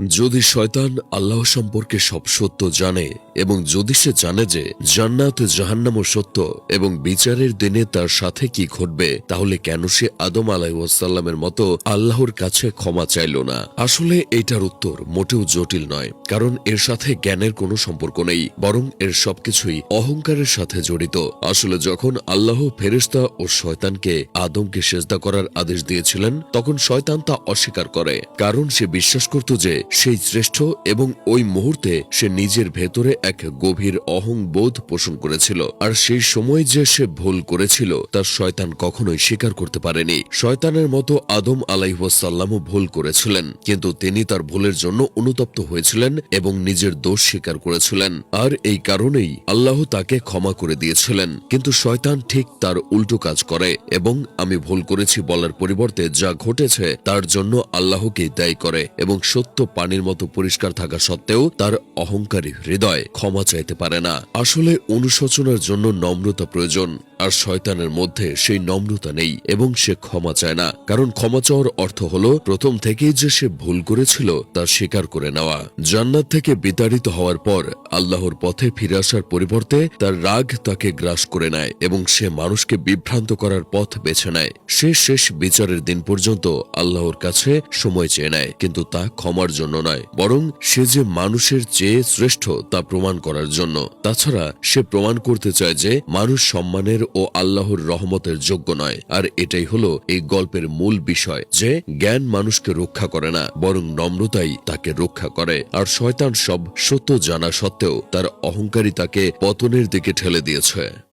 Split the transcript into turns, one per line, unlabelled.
যদি শয়তান আল্লাহ সম্পর্কে সব সত্য জানে এবং যদি সে জানে যে জান্নাত জাহান্নামও সত্য এবং বিচারের দিনে তার সাথে কি ঘটবে, তাহলে কেন সে আদম আলাইহিসসালামের মতো আল্লাহর কাছে ক্ষমা চাইল না? আসলে এইটার উত্তর মোটেও জটিল নয়, কারণ এর সাথে জ্ঞানের কোনো সম্পর্ক নেই, বরং এর সবকিছুই অহংকারের সাথে জড়িত। আসলে যখন আল্লাহ ফেরেশতা ও শয়তানকে আদমকে সেজদা করার আদেশ দিয়েছিলেন, তখন শয়তান তা অস্বীকার করে, কারণ সে বিশ্বাস করত যে সেই শ্রেষ্ঠ এবং ওই মুহূর্তে সে নিজের ভেতরে এক গভীর অহংবোধ পোষণ করেছিল। আর সেই সময় যে সে ভুল করেছিল তা শয়তান কখনোই স্বীকার করতে পারেনি। শয়তানের মতো আদম আলাইহিসসালামও ভুল করেছিলেন, কিন্তু তিনি তার ভুলের জন্য অনুতপ্ত হয়েছিলেন এবং নিজের দোষ স্বীকার করেছিলেন। আর এই কারণেই আল্লাহ তাকে ক্ষমা করে দিয়েছিলেন। কিন্তু শয়তান ঠিক তার উল্টো কাজ করে এবং আমি ভুল করেছি বলার পরিবর্তে যা ঘটেছে তার জন্য আল্লাহকে দায়ী করে এবং সত্য পানির মতো পরিষ্কার থাকা সত্ত্বেও তার অহংকারী হৃদয় ক্ষমা চাইতে পারে না। আসলে অনুশোচনার জন্য নম্রতা প্রয়োজন, আর শয়তানের মধ্যে সেই নম্রতা নেই এবং সে ক্ষমা চায় না, কারণ ক্ষমা চাওয়ার অর্থ হলো প্রথম থেকেই যে সে ভুল করেছিল তা স্বীকার করে নেওয়া। জান্নাত থেকে বিতাড়িত হওয়ার পর আল্লাহর পথে ফিরে আসার পরিবর্তে তার রাগ তাকে গ্রাস করে নেয় এবং সে মানুষকে বিভ্রান্ত করার পথ বেছে নেয়। সে শেষ বিচারের দিন পর্যন্ত আল্লাহর কাছে সময় চেয়ে নেয়, কিন্তু তা ক্ষমার জন্য নয়, বরং সে যে মানুষের চেয়ে শ্রেষ্ঠ তা প্রমাণ করার জন্য। তাছাড়া সে প্রমাণ করতে চায় যে মানুষ সম্মানের ও আল্লাহর রহমতের যোগ্য নয়। আর এটাই হলো এই গল্পের মূল বিষয়, যে জ্ঞান মানুষকে রক্ষা করে না, বরং নম্রতাই তাকে রক্ষা করে। আর শয়তান সব সত্য জানা সত্ত্বেও তার অহংকারী তাকে পতনের দিকে ঠেলে দিয়েছে।